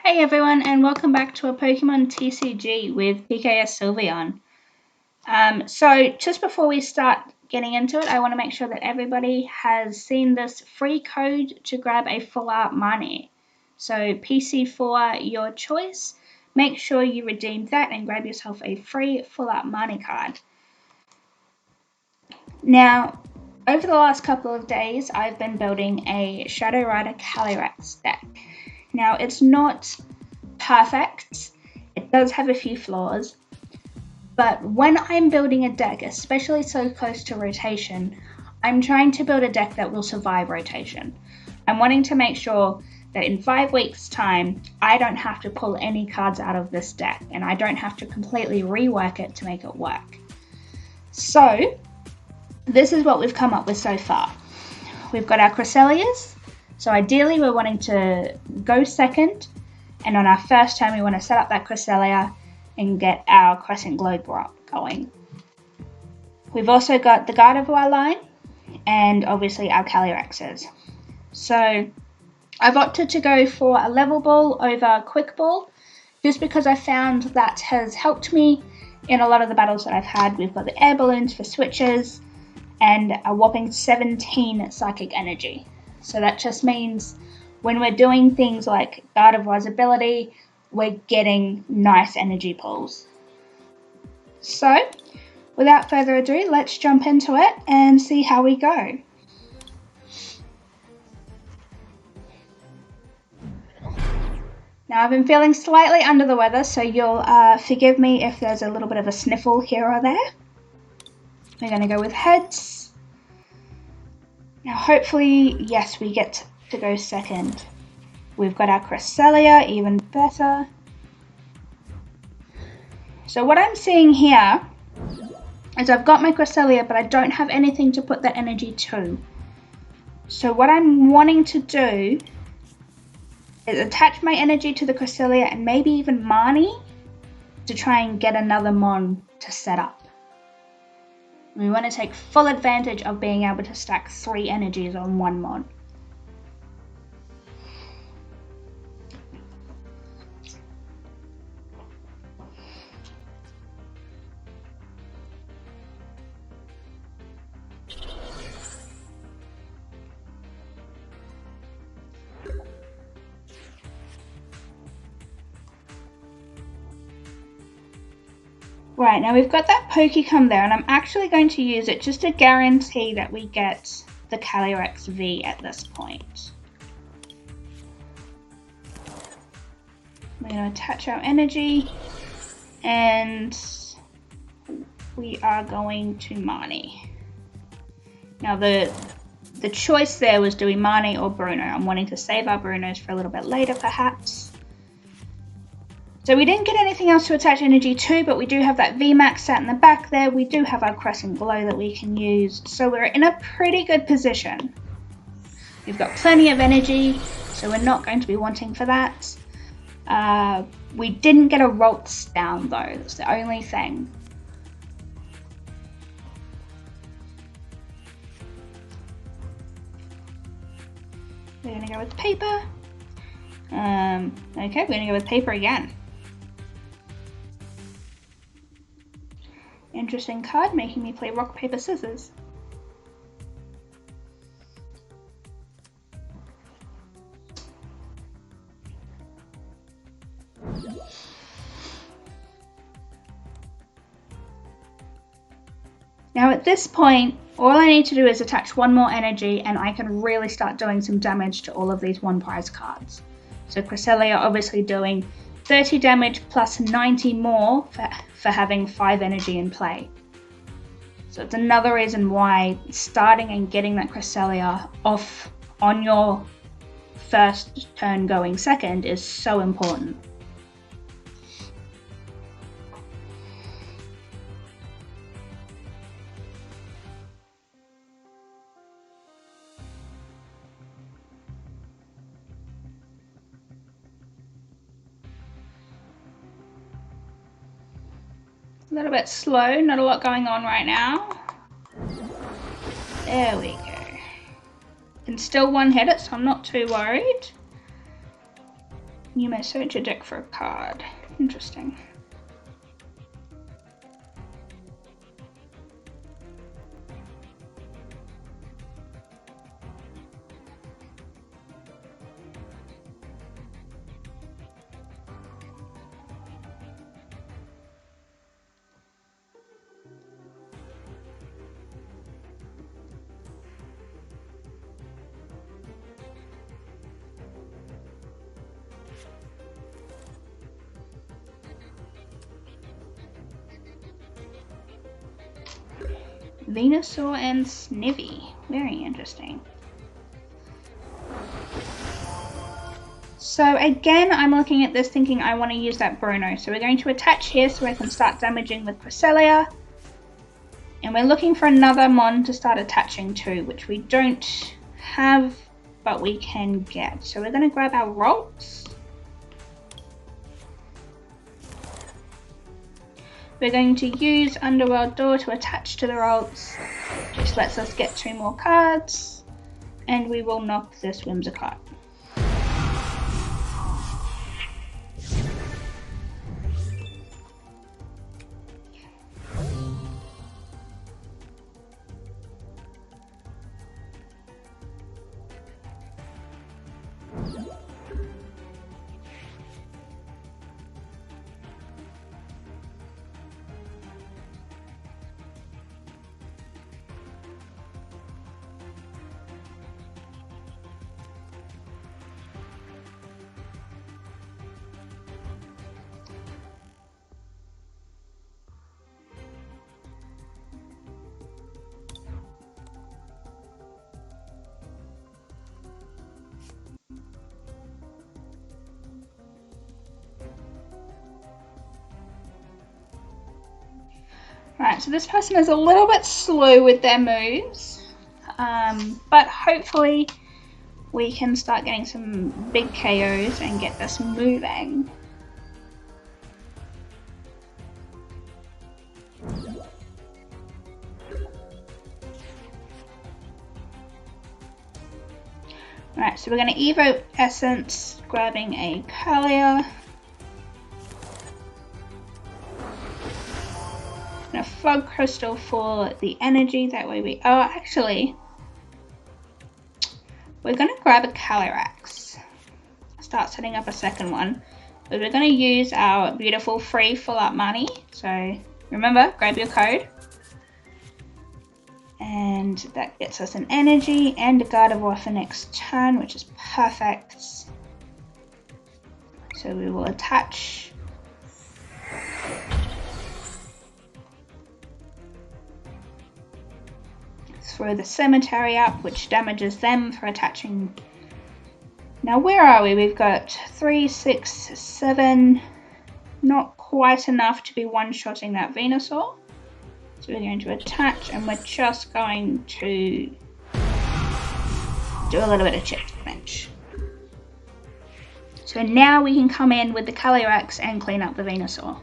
Hey everyone, and welcome back to a Pokemon TCG with PKS Sylveon. So just before we start getting into it, I want to make sure that everybody has seen this free code to grab a full Art Marnie. So PC4, your choice. Make sure you redeem that and grab yourself a free full Art Marnie card. Now, over the last couple of days, I've been building a Shadow Rider Calyrex deck. Now, it's not perfect. It does have a few flaws, but when I'm building a deck, especially so close to rotation, I'm trying to build a deck that will survive rotation. I'm wanting to make sure that in 5 weeks' time, I don't have to pull any cards out of this deck, and I don't have to completely rework it to make it work. So, this is what we've come up with so far. We've got our Cresselias, so ideally we're wanting to go second, and on our first turn, we want to set up that Cresselia and get our Crescent Glow going. We've also got the Gardevoir line and obviously our Calyrexes. So I've opted to go for a level ball over quick ball just because I found that has helped me in a lot of the battles that I've had. We've got the air balloons for switches and a whopping 17 psychic energy. So that just means when we're doing things like Gardevoir's ability, we're getting nice energy pulls. So, without further ado, let's jump into it and see how we go. Now, I've been feeling slightly under the weather, so you'll forgive me if there's a little bit of a sniffle here or there. We're going to go with heads. Now, hopefully, yes, we get to go second. We've got our Cresselia, even better. So what I'm seeing here is I've got my Cresselia, but I don't have anything to put that energy to. So what I'm wanting to do is attach my energy to the Cresselia and maybe even Marnie to try and get another Mon to set up. We want to take full advantage of being able to stack 3 energies on one Mon. Right, now we've got that Pokecom there, and I'm actually going to use it just to guarantee that we get the Calyrex V at this point. We're going to attach our energy, and we are going to Marnie. Now the choice there was, do we Marnie or Bruno? I'm wanting to save our Brunos for a little bit later, perhaps. So we didn't get anything else to attach energy to, but we do have that Vmax sat in the back there. We do have our Crescent Glow that we can use, so we're in a pretty good position. We've got plenty of energy, so we're not going to be wanting for that. We didn't get a Ralts down though, that's the only thing. We're going to go with paper. Okay, we're going to go with paper again. Interesting card, making me play rock, paper, scissors. Now at this point, all I need to do is attach one more energy and I can really start doing some damage to all of these one prize cards. So Cresselia obviously doing 30 damage plus 90 more for having 5 energy in play. So it's another reason why starting and getting that Cresselia off on your first turn going second is so important. A little bit slow, not a lot going on right now. There we go. Can still one hit it, so I'm not too worried. You may search your deck for a card. Interesting. Venusaur and Snivy. Very interesting. So again, I'm looking at this thinking I want to use that Bruno. So we're going to attach here so I can start damaging with Cresselia. And we're looking for another Mon to start attaching to, which we don't have, but we can get. So we're going to grab our Rolts. We're going to use Underworld Door to attach to the Rolts, which lets us get 2 more cards, and we will knock this Whimsicott. Right, so this person is a little bit slow with their moves, but hopefully we can start getting some big KOs and get this moving. Right, so we're going to Evo Essence, grabbing a Kalia. A Fog Crystal for the energy, that way we actually we're going to grab a Calyrex, start setting up a second one, but we're going to use our beautiful free full Art Marnie. So remember, grab your code, and that gets us an energy and a Gardevoir for next turn, which is perfect. So we will attach. Throw the Cemetery up, which damages them for attaching. Now where are we? We've got 3, 6, 7. Not quite enough to be one-shotting that Venusaur. So we're going to attach, and we're just going to do a little bit of chip damage. So now we can come in with the Calyrex and clean up the Venusaur.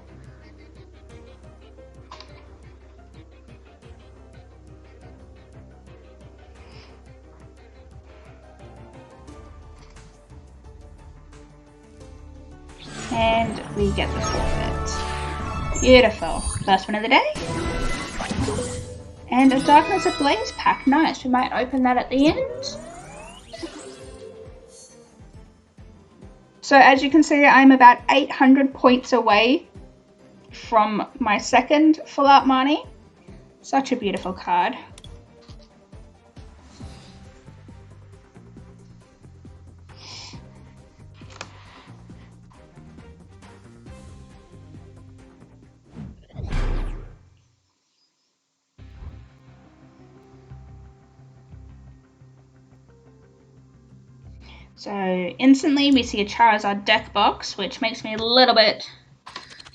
And we get the forfeit. Beautiful. First one of the day. And a Darkness Ablaze pack. Nice. We might open that at the end. So as you can see, I'm about 800 points away from my second full Art Marnie. Such a beautiful card. So instantly we see a Charizard deck box, which makes me a little bit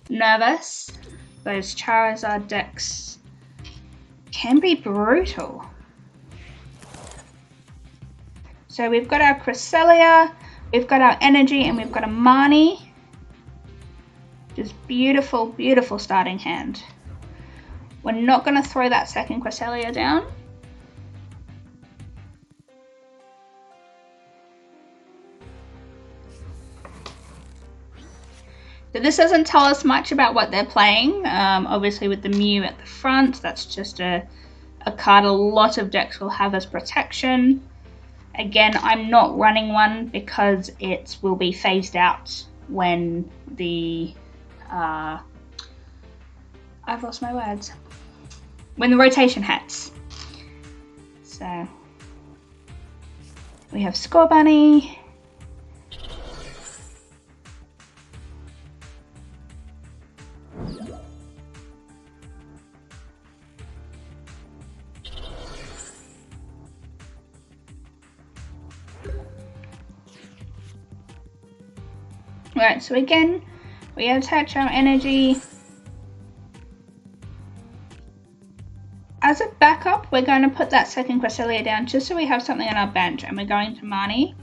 nervous. Those Charizard decks can be brutal. So we've got our Cresselia, we've got our Energy, and we've got a Marnie. Just beautiful, beautiful starting hand. We're not going to throw that second Cresselia down. So this doesn't tell us much about what they're playing. Obviously with the Mew at the front, that's just a card a lot of decks will have as protection. Again, I'm not running one because it will be phased out when the I've lost my words. When the rotation hits. So we have Score Bunny. Right, so again, we attach our energy. As a backup, we're going to put that second Cresselia down just so we have something on our bench, and we're going to Marnie.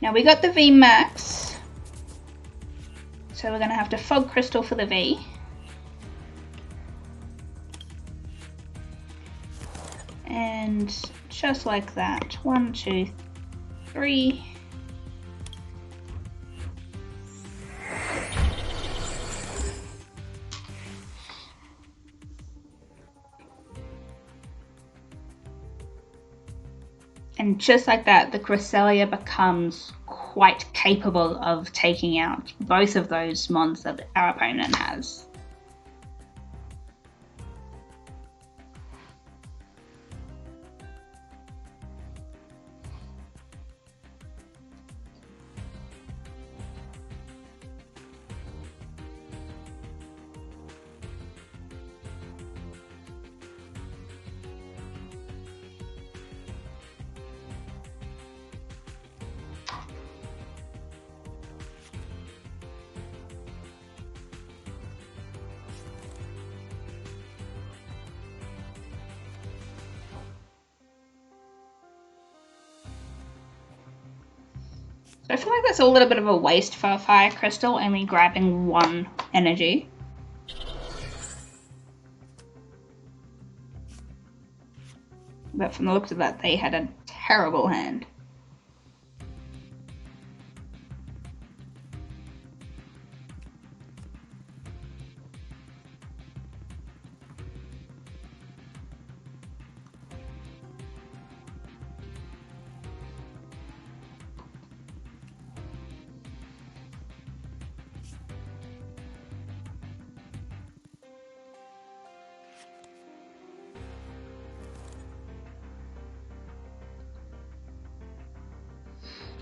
Now we got the Vmax, so we're going to have to Fog Crystal for the V. And just like that, 1, 2, 3. And just like that, the Cresselia becomes quite capable of taking out both of those mons that our opponent has. So I feel like that's a little bit of a waste for a Fire Crystal, only grabbing 1 energy. But from the looks of that, they had a terrible hand.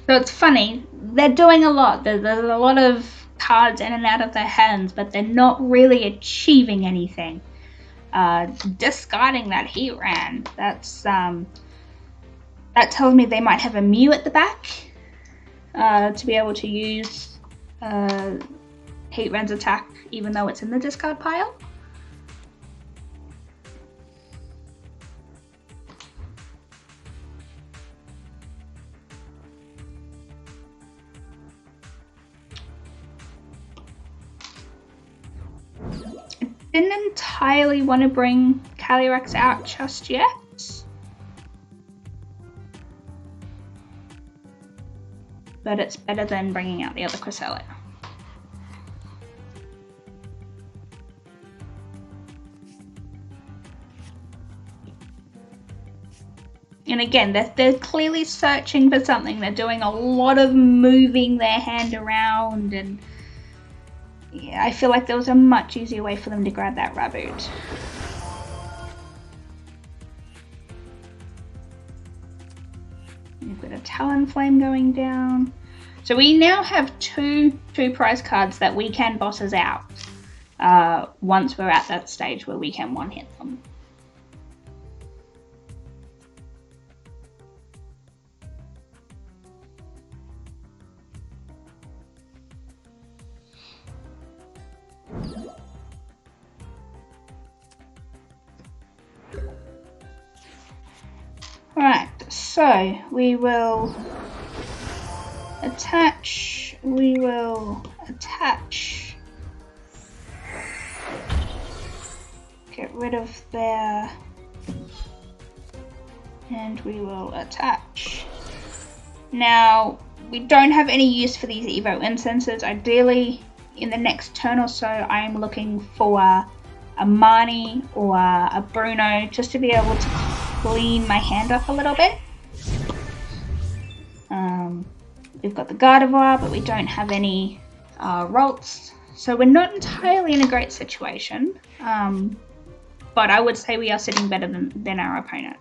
So it's funny, they're doing a lot. There's a lot of cards in and out of their hands, but they're not really achieving anything. Discarding that Hernan, that tells me they might have a Mew at the back to be able to use Hernan's attack even though it's in the discard pile. Didn't entirely want to bring Calyrex out just yet. But it's better than bringing out the other Cresselia. And again, they're clearly searching for something. They're doing a lot of moving their hand around, and yeah, I feel like there was a much easier way for them to grab that Raboot. We've got a Talonflame going down. So we now have two prize cards that we can bosses out once we're at that stage where we can one-hit them. Right, so we will attach, get rid of there, and we will attach. Now, we don't have any use for these Evo incenses. Ideally, in the next turn or so, I'm looking for a Marnie or a Bruno just to be able to clean my hand up a little bit. We've got the Gardevoir, but we don't have any Rolts. So we're not entirely in a great situation. But I would say we are sitting better than our opponent.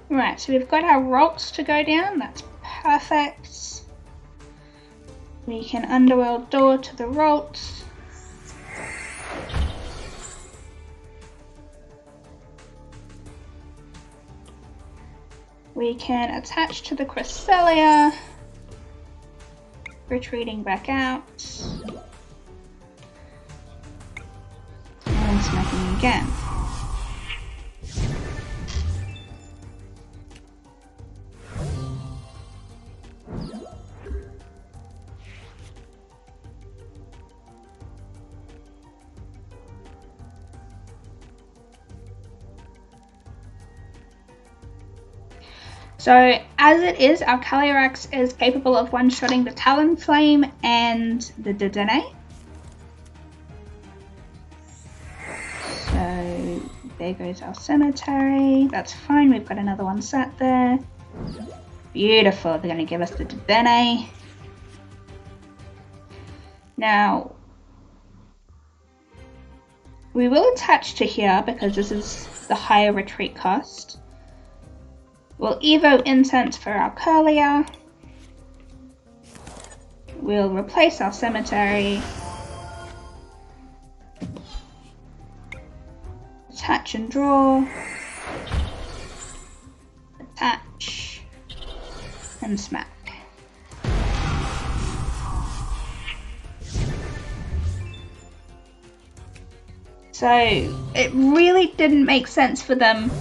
Right, so we've got our Rolts to go down, that's perfect. We can Underworld Door to the Rolts. We can attach to the Cresselia, retreating back out, and smacking again. So, as it is, our Calyrex is capable of one-shotting the Talonflame and the Dedenne. So, there goes our Cemetery. That's fine, we've got another one sat there. Beautiful, they're going to give us the Dedenne. Now, we will attach to here because this is the higher retreat cost. We'll Evo Incense for our Curlier. We'll replace our Cemetery. Attach and draw. Attach. And smack. So it really didn't make sense for them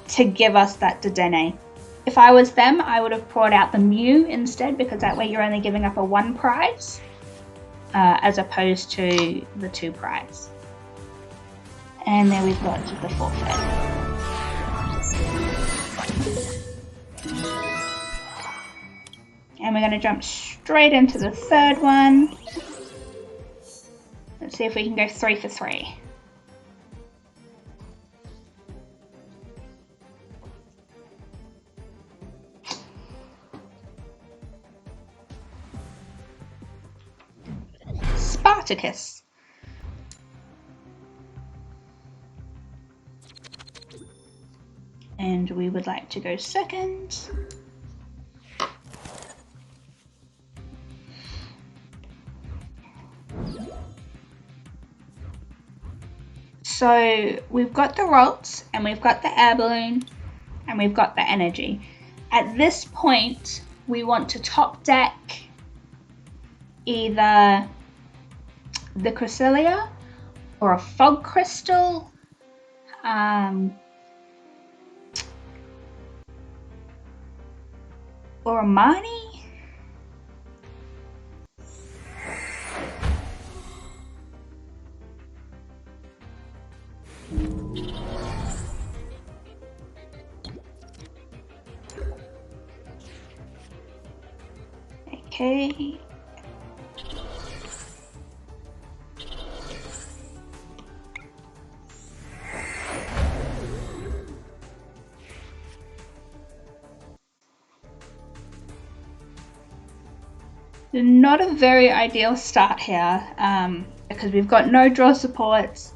to give us that Dedenne. If I was them, I would have brought out the Mew instead, because that way you're only giving up a 1 prize as opposed to the 2 prize. And there we've got the forfeit. And we're going to jump straight into the third one. Let's see if we can go 3 for 3. Spartacus. And we would like to go second. So we've got the Rolts, and we've got the Air Balloon, and we've got the Energy. At this point, we want to top deck either the Cresselia or a Fog Crystal, or a Marnie. Okay. Not a very ideal start here, because we've got no draw supports,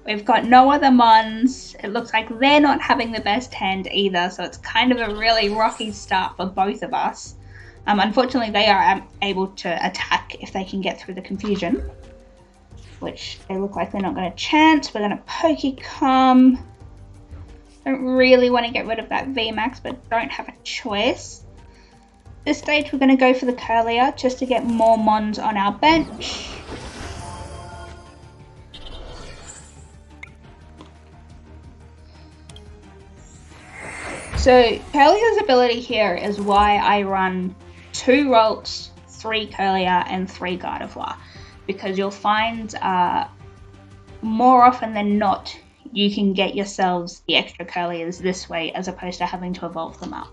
We've got no other mons. It looks like they're not having the best hand either, so it's kind of a really rocky start for both of us. Unfortunately, they are able to attack if they can get through the confusion, which they look like they're not going to chance. We're going to Pokecom. Don't really want to get rid of that Vmax, but don't have a choice. This stage, we're going to go for the Curlier just to get more mons on our bench. So Curlier's ability here is why I run 2 Rolts, 3 Curlier, and 3 Gardevoir, because you'll find more often than not you can get yourselves the extra Curliers this way as opposed to having to evolve them up.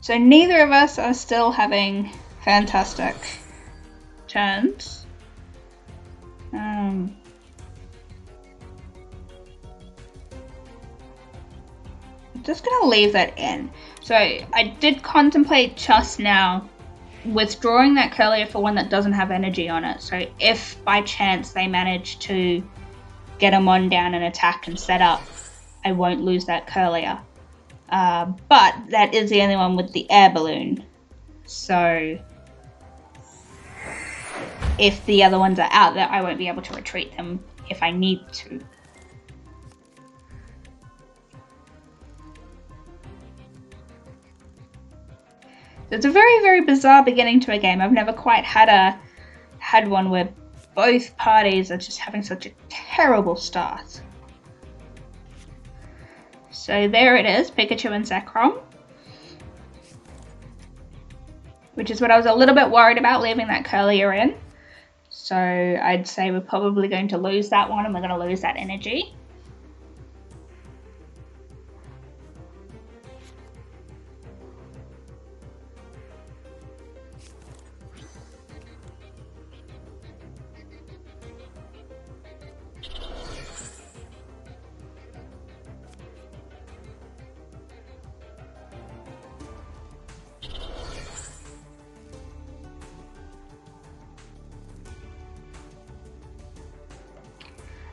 So neither of us are still having fantastic turns. I'm just going to leave that in. So I did contemplate just now withdrawing that Curlier for one that doesn't have energy on it. So if by chance they manage to get a mon down and attack and set up, I won't lose that Curlier. But that is the only one with the air balloon. So if the other ones are out there, I won't be able to retreat them if I need to. So it's a very, very bizarre beginning to a game. I've never quite had one where both parties are just having such a terrible start. So there it is, Pikachu and Zekrom. Which is what I was a little bit worried about, leaving that Curlier in. So I'd say we're probably going to lose that one and we're going to lose that energy.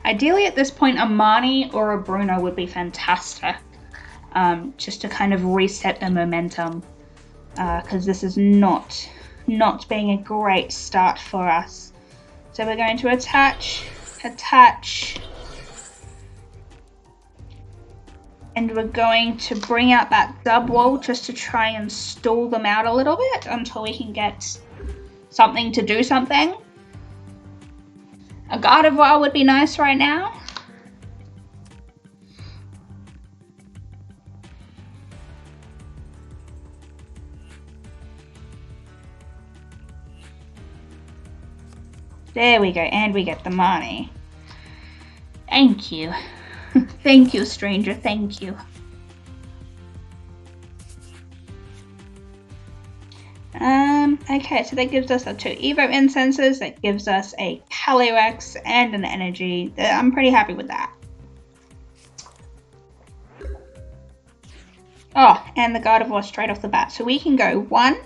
Ideally at this point a Marnie or a Bruno would be fantastic, just to kind of reset the momentum, because this is not being a great start for us. So we're going to attach, and we're going to bring out that dub wall just to try and stall them out a little bit until we can get something to do something. A Gardevoir would be nice right now. There we go, and we get the Marnie. Thank you. Thank you, stranger, thank you. Okay, so that gives us our 2 Evo Incenses, that gives us a Calyrex and an energy. I'm pretty happy with that. Oh, and the Gardevoir straight off the bat. So we can go 1,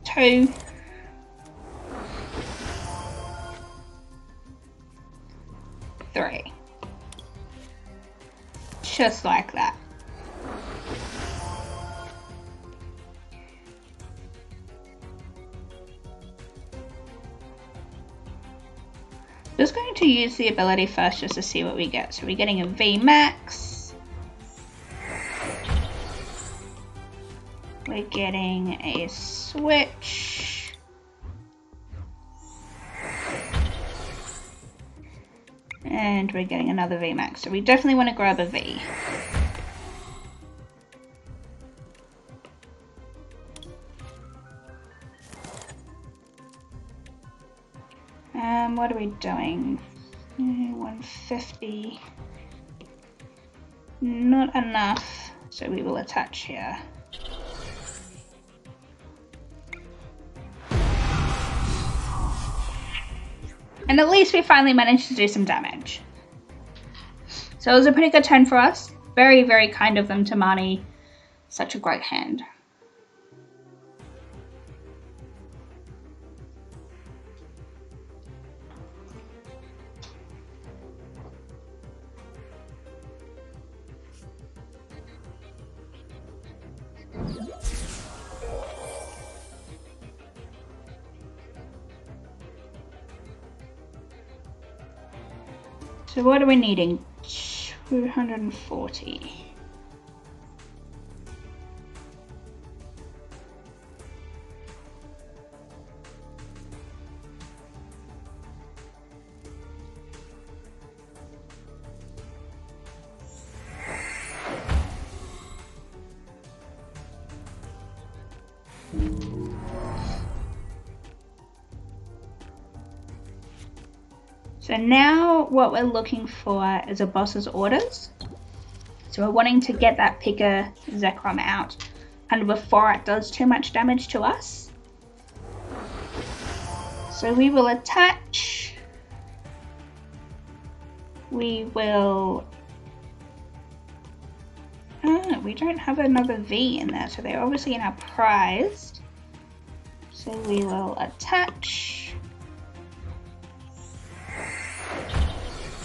2, 3. Just like that. Just going to use the ability first just to see what we get. So we're getting a Vmax. We're getting a switch. And we're getting another Vmax. So we definitely want to grab a V. What are we doing? 150. Not enough. So we will attach here. And at least we finally managed to do some damage. So it was a pretty good turn for us. Very, very kind of them to Marnie. Such a great hand. So what are we needing? 240. So now what we're looking for is a boss's orders. So we're wanting to get that PTCGO out and before it does too much damage to us. So we will attach. We will... we don't have another V in there, so they're obviously in our prized. So we will attach.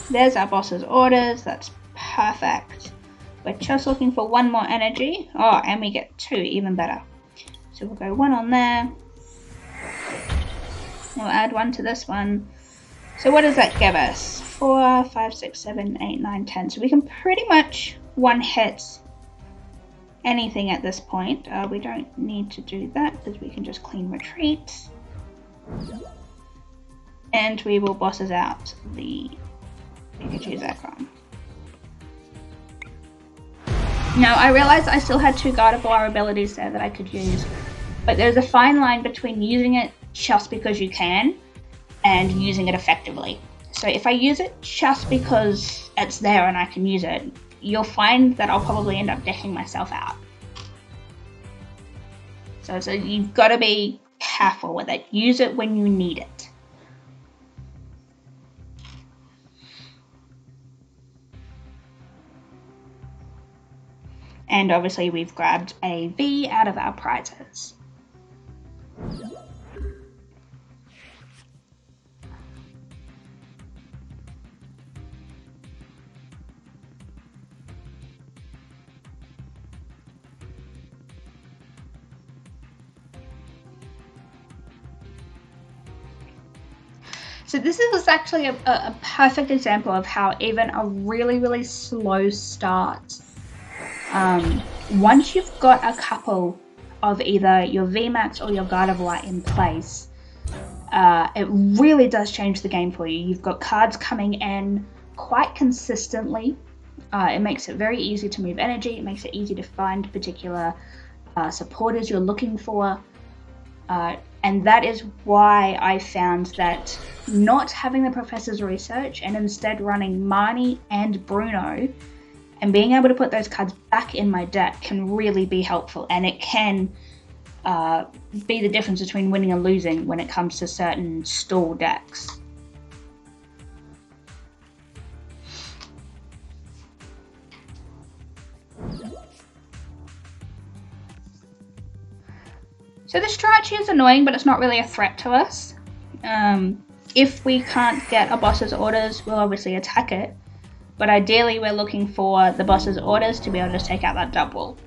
There's our boss's orders, that's perfect. We're just looking for one more energy. Oh, and we get 2, even better. So we'll go 1 on there. We'll add 1 to this one. So what does that give us? 4, 5, 6, 7, 8, 9, 10. So we can pretty much one hit anything at this point. We don't need to do that because we can just clean retreat. And we will bosses out the PTCGO. Now I realized I still had 2 Gardevoir abilities there that I could use, but there's a fine line between using it just because you can and using it effectively. So if I use it just because it's there and I can use it, you'll find that I'll probably end up decking myself out. So you've got to be careful with it. Use it when you need it. And obviously we've grabbed a V out of our prizes. So this is actually a perfect example of how even a really, really slow start, once you've got a couple of either your Vmax or your Gardevoir in place, it really does change the game for you. You've got cards coming in quite consistently. It makes it very easy to move energy. It makes it easy to find particular supporters you're looking for. And that is why I found that not having the Professor's Research and instead running Marnie and Bruno and being able to put those cards back in my deck can really be helpful, and it can be the difference between winning and losing when it comes to certain stall decks. So this Strachi is annoying, but it's not really a threat to us. If we can't get a boss's orders, we'll obviously attack it. But ideally we're looking for the boss's orders to be able to take out that double.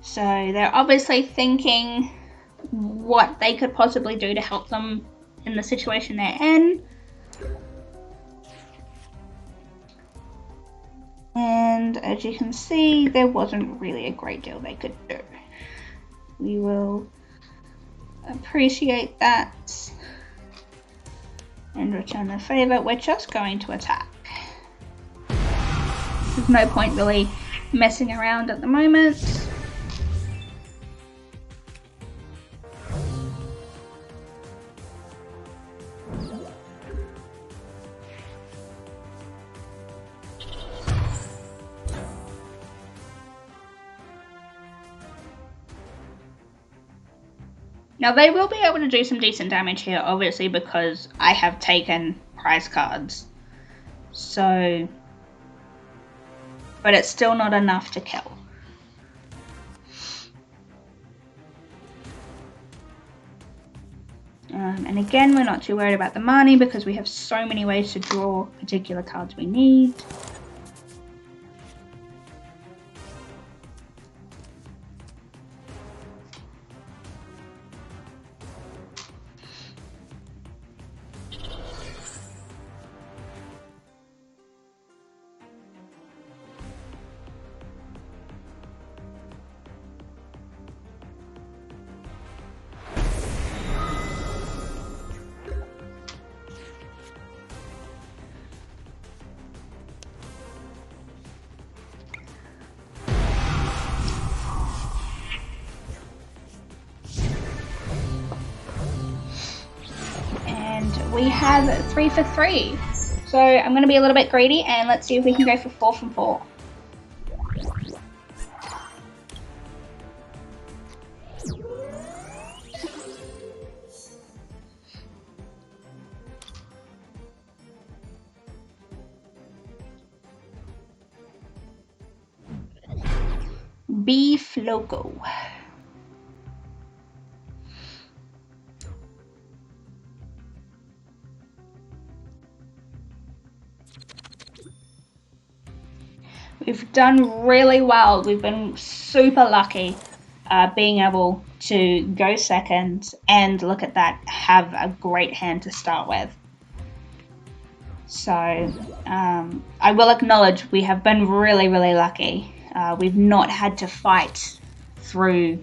So they're obviously thinking what they could possibly do to help them in the situation they're in. And as you can see, there wasn't really a great deal they could do. We will Appreciate that. And return the favor. We're just going to attack. There's no point really messing around at the moment. Now they will be able to do some decent damage here, obviously, because I have taken prize cards. So, but it's still not enough to kill. And again, we're not too worried about the Marnie because we have so many ways to draw particular cards we need. We have 3 for 3. So I'm going to be a little bit greedy and let's see if we can go for 4 from 4. Beef Loco. We've done really well. We've been super lucky being able to go second and look at that, have a great hand to start with. So I will acknowledge we have been really, really lucky. We've not had to fight through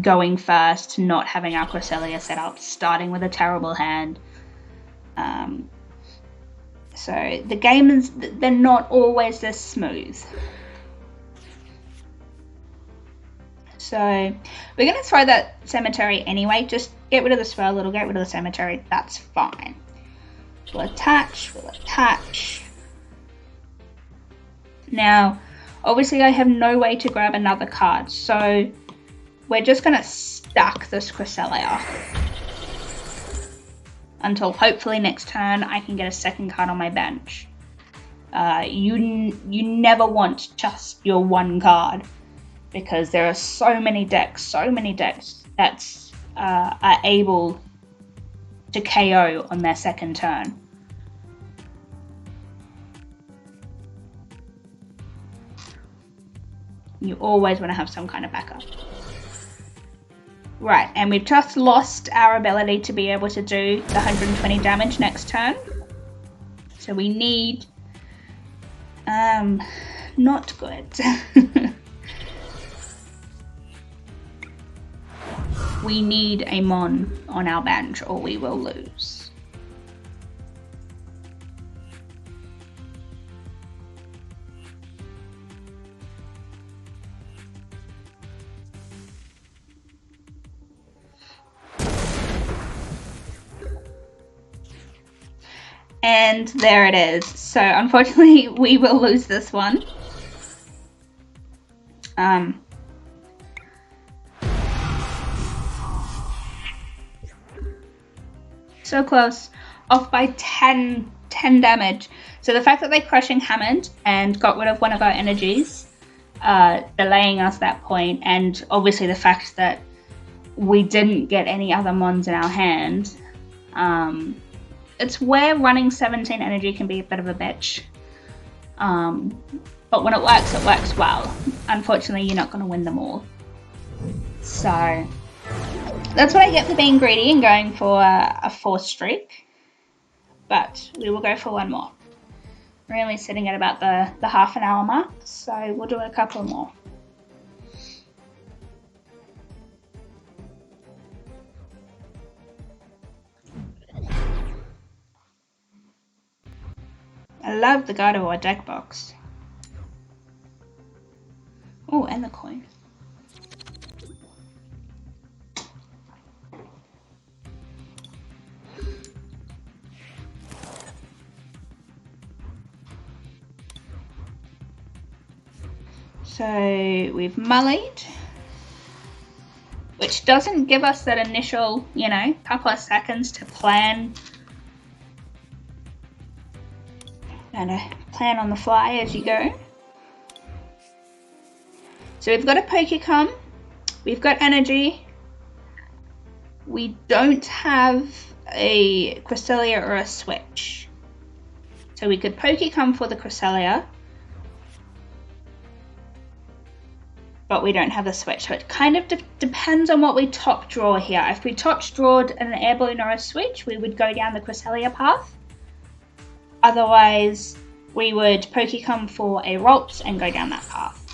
going first, not having our Cresselia set up, starting with a terrible hand. So the games, they're not always this smooth. So we're going to throw that cemetery anyway. Just get rid of the swirl, it'll get rid of the cemetery. That's fine. We'll attach, Now, obviously I have no way to grab another card. So we're just going to stack this Cresselia until hopefully next turn I can get a second card on my bench. You never want just your one card because there are so many decks that are able to KO on their second turn. You always want to have some kind of backup. Right, and we've just lost our ability to be able to do the 120 damage next turn. So we need... not good. We need a Mon on our bench or we will lose. And there it is. So unfortunately, we will lose this one. So close. Off by 10 damage. So the fact that they Crushing Hammered and got rid of one of our energies, delaying us that point, and obviously the fact that we didn't get any other Mons in our hand, it's where running 17 energy can be a bit of a bitch. But when it works well. Unfortunately, you're not going to win them all. So that's what I get for being greedy and going for a 4th streak. But we will go for one more. We're only sitting at about the half an hour mark, so we'll do a couple more. love the Gardevoir deck box. Oh, and the coin. So we've mullied, which doesn't give us that initial, you know, couple of seconds to plan and plan on the fly as you go. So we've got a Pokecom, we've got energy, we don't have a Cresselia or a switch. So we could Pokecom for the Cresselia, but we don't have a switch. So it kind of depends on what we top draw here. If we top drawed an air balloon or a switch, we would go down the Cresselia path. Otherwise, we would Pokecom for a Ralts and go down that path.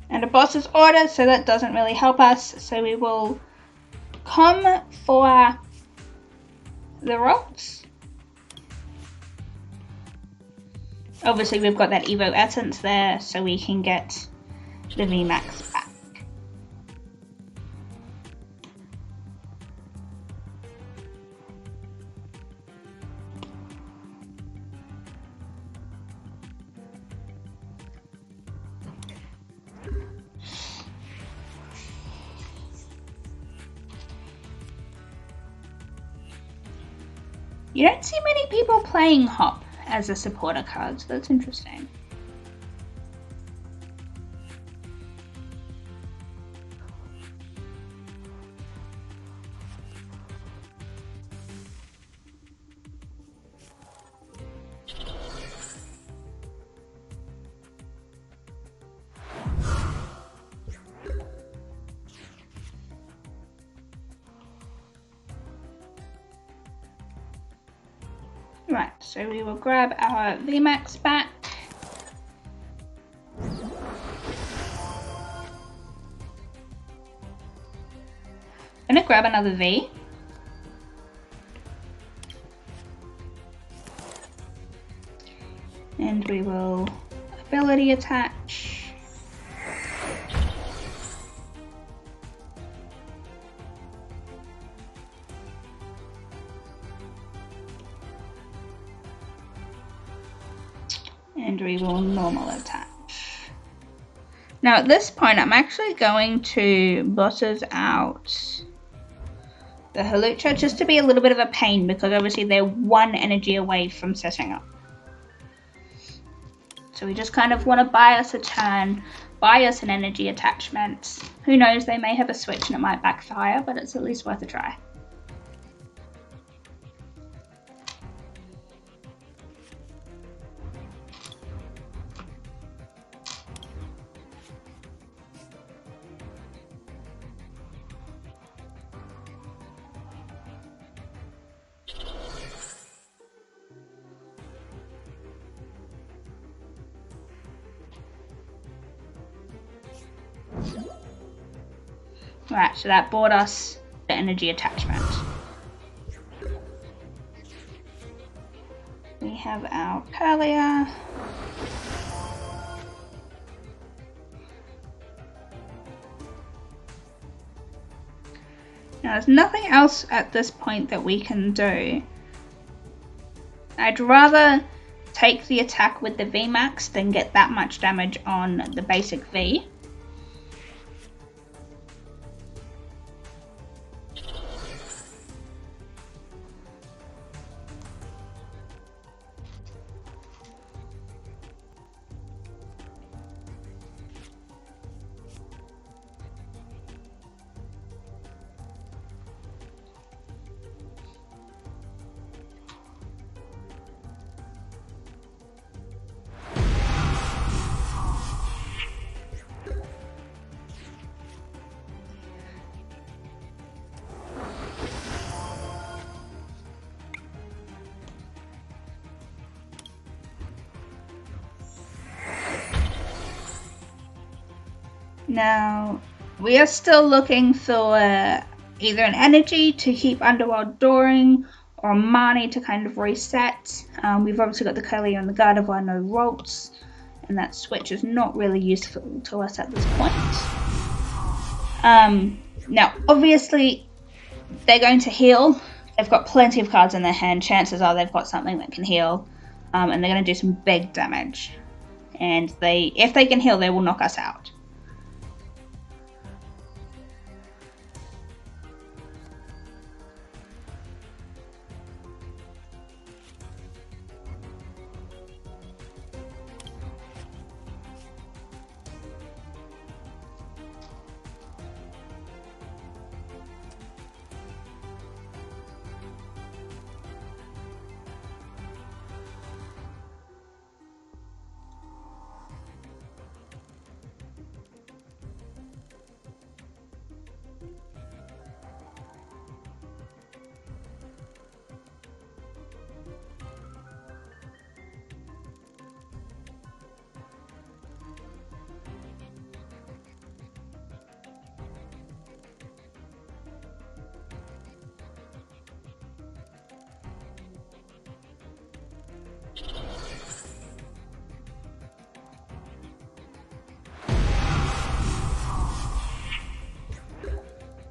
And a boss's order, so that doesn't really help us. So we will come for the Ralts. Obviously, we've got that Evo Essence there, so we can get the Vmax back. You don't see many people playing Hop as a supporter card, so that's interesting. Right, so we will grab our Vmax back. I'm gonna grab another V. And we will ability attach. And we will normal attach. Now at this point I'm actually going to butters out the Hawlucha just to be a little bit of a pain because obviously they're one energy away from setting up. So we just kind of want to buy us a turn, buy us an energy attachment. Who knows, they may have a switch and it might backfire, but it's at least worth a try. Right, so that bought us the energy attachment. We have our Curlier. Now there's nothing else at this point that we can do. I'd rather take the attack with the Vmax than get that much damage on the basic V. Now, we are still looking for either an energy to keep Underworld Dooring, or a Marnie to kind of reset. We've obviously got the Curly and the Gardevoir, no Rolts, and that switch is not really useful to us at this point. Now, obviously, they're going to heal. They've got plenty of cards in their hand. Chances are they've got something that can heal, and they're going to do some big damage. And if they can heal, they will knock us out.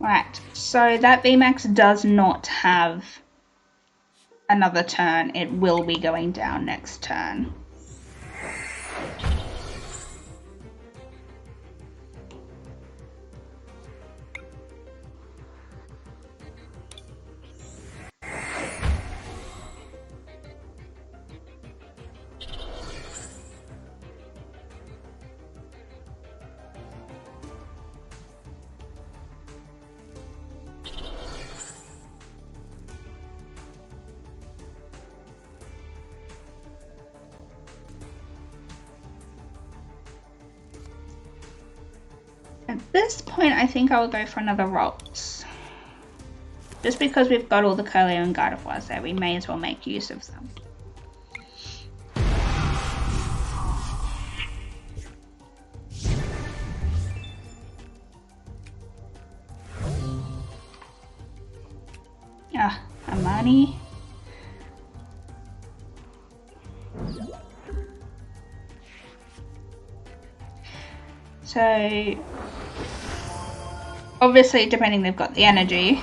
Right, so that Vmax does not have another turn. It will be going down next turn. At this point, I think I will go for another Rolts. Just because we've got all the Curly and Gardevoirs there, we may as well make use of them. Ah, Marnie. So, obviously, depending, they've got the energy.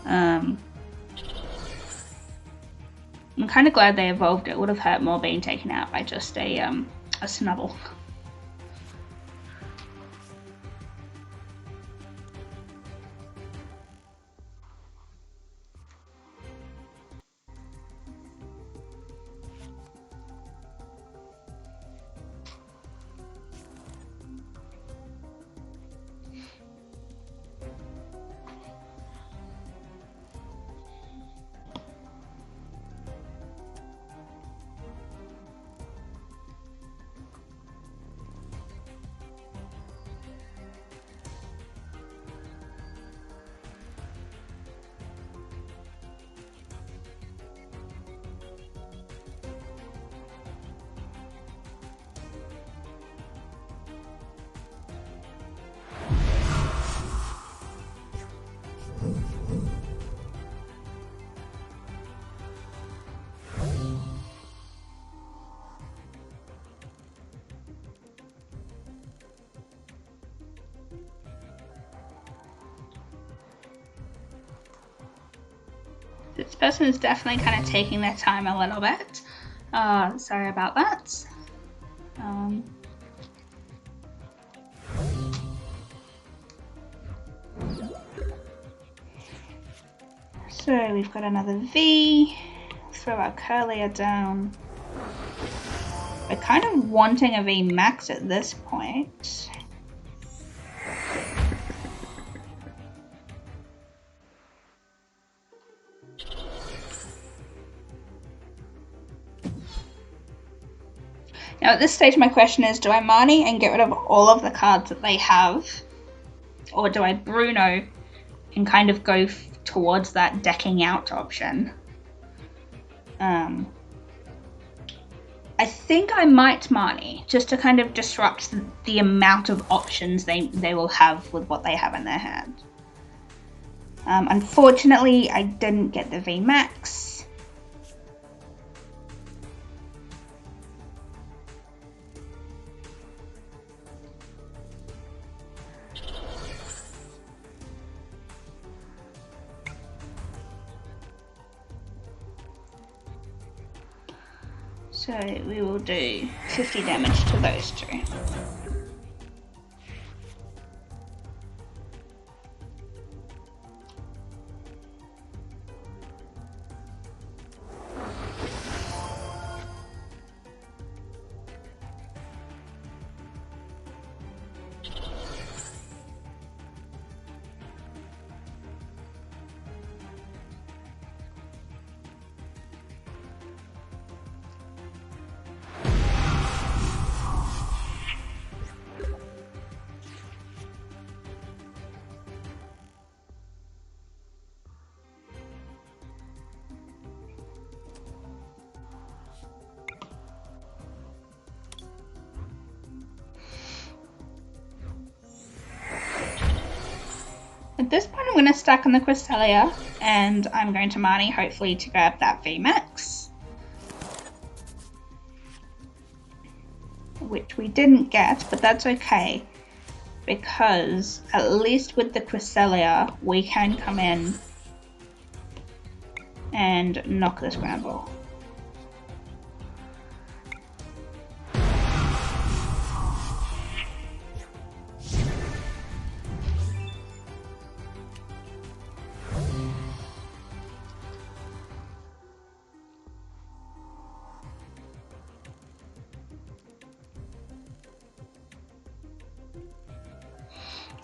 I'm kind of glad they evolved. It would have hurt more being taken out by just a Snubble. This person is definitely kind of taking their time a little bit. Sorry about that. So we've got another V. Throw our Curlier down. We're kind of wanting a Vmax at this point. Now at this stage my question is, do I Marnie and get rid of all of the cards that they have? Or do I Bruno and kind of go towards that decking out option? I think I might Marnie, just to kind of disrupt the amount of options they will have with what they have in their hand. Unfortunately, I didn't get the Vmax. So we will do 50 damage to those two. At this point, I'm going to stack on the Cresselia, and I'm going to Marnie, hopefully, to grab that Vmax. Which we didn't get, but that's okay. Because, at least with the Cresselia, we can come in and knock this Granbull.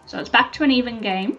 So it's back to an even game.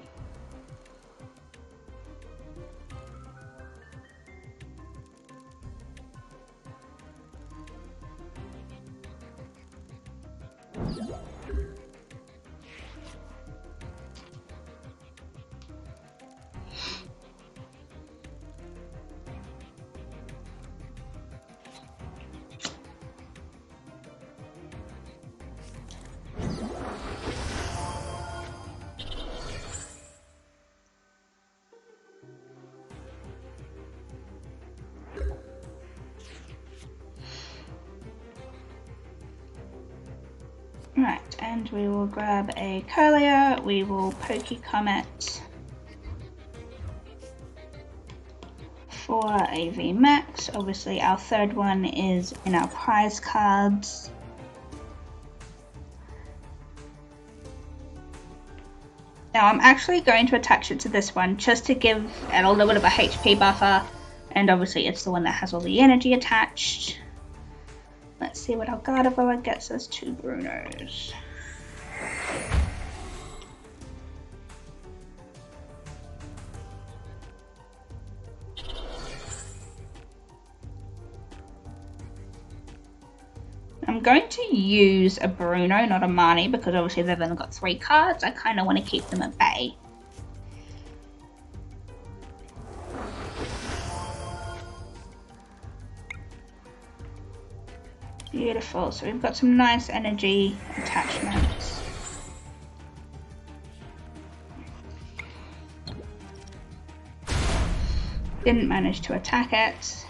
Right, and we will grab a Curlier, we will Pokey Comet for a Vmax. Obviously our third one is in our prize cards. Now I'm actually going to attach it to this one just to give it a little bit of a HP buffer, and obviously it's the one that has all the energy attached. Let's see what our Gardevoir gets us to Bruno's. I'm going to use a Bruno, not a Marnie, because obviously they've only got 3 cards. I kind of want to keep them at bay. Beautiful, so we've got some nice energy attachments. Didn't manage to attack it.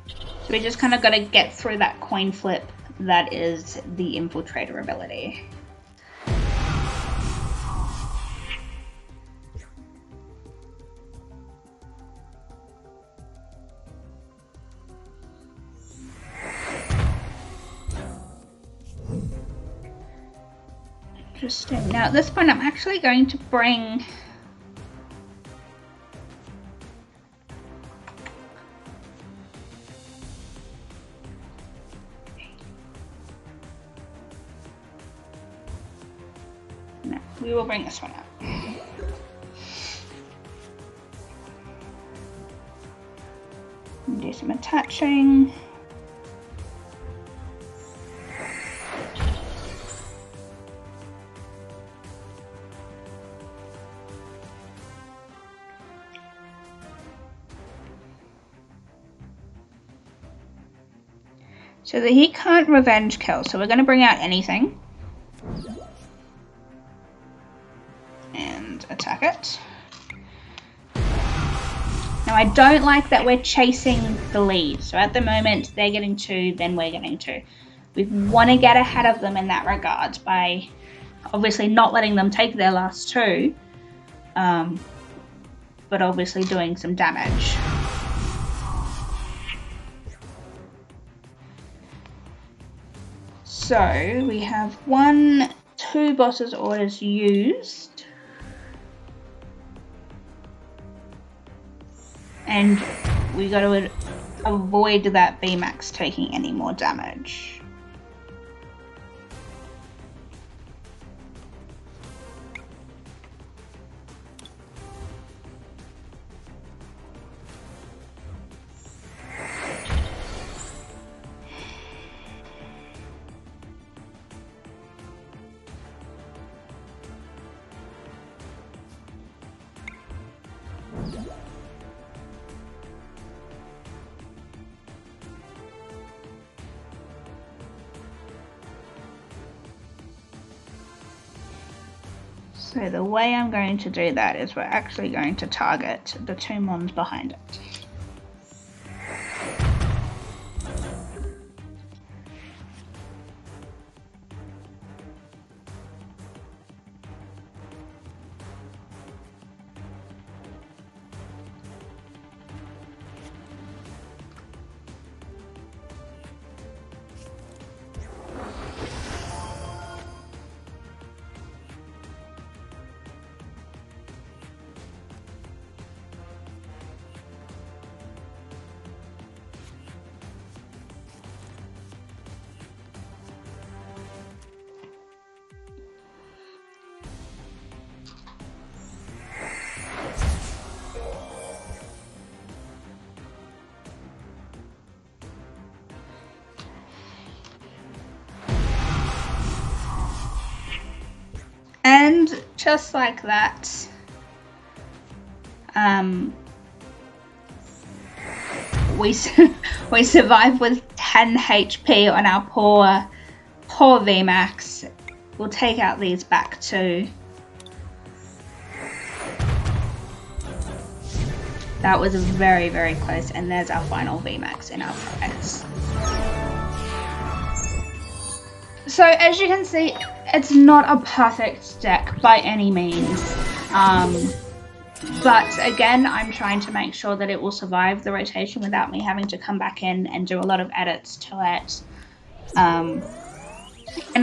So we just kind of got to get through that coin flip that is the Infiltrator ability. Interesting. Now at this point I'm actually going to bring we will bring this one up. And do some attaching. So that he can't revenge kill, so we're going to bring out anything. that. Now, I don't like that we're chasing the lead. So at the moment, they're getting 2, then we're getting 2. We want to get ahead of them in that regard by obviously not letting them take their last 2, but obviously doing some damage. So we have 2 bosses orders used. And we got to avoid that Vmax taking any more damage. So the way I'm going to do that is we're actually going to target the 2 mons behind it. And just like that, we survive with 10 HP on our poor Vmax. We'll take out these back too. That was very, very close, and there's our final Vmax in our progress. So as you can see, it's not a perfect deck by any means. But again, I'm trying to make sure that it will survive the rotation without me having to come back in and do a lot of edits to it. And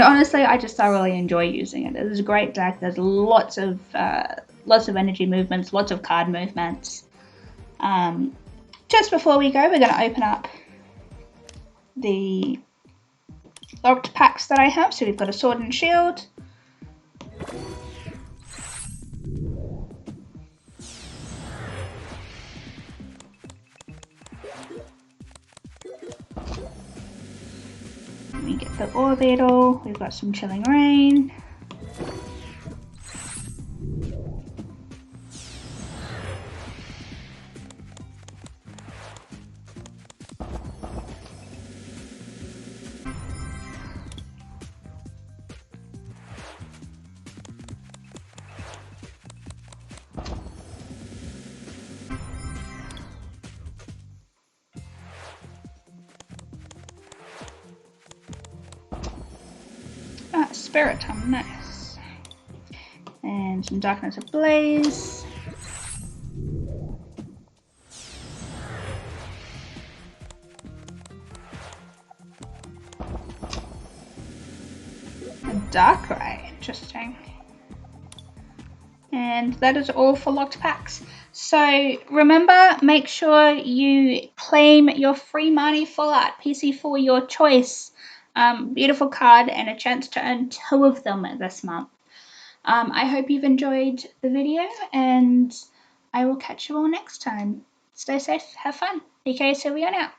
honestly, I just thoroughly enjoy using it. It is a great deck. There's lots of energy movements, lots of card movements. Just before we go, we're going to open up the locked packs that I have. So we've got a Sword and Shield. We get the Orbital. We've got some Chilling Rain. Spiritomb, nice. And some Darkness Ablaze. A Darkrai, interesting. And that is all for locked packs. So remember, make sure you claim your free Marnie Full Art PC for your choice. Beautiful card and a chance to earn 2 of them this month. I hope you've enjoyed the video, and I will catch you all next time. Stay safe, have fun. PKS, here we are now.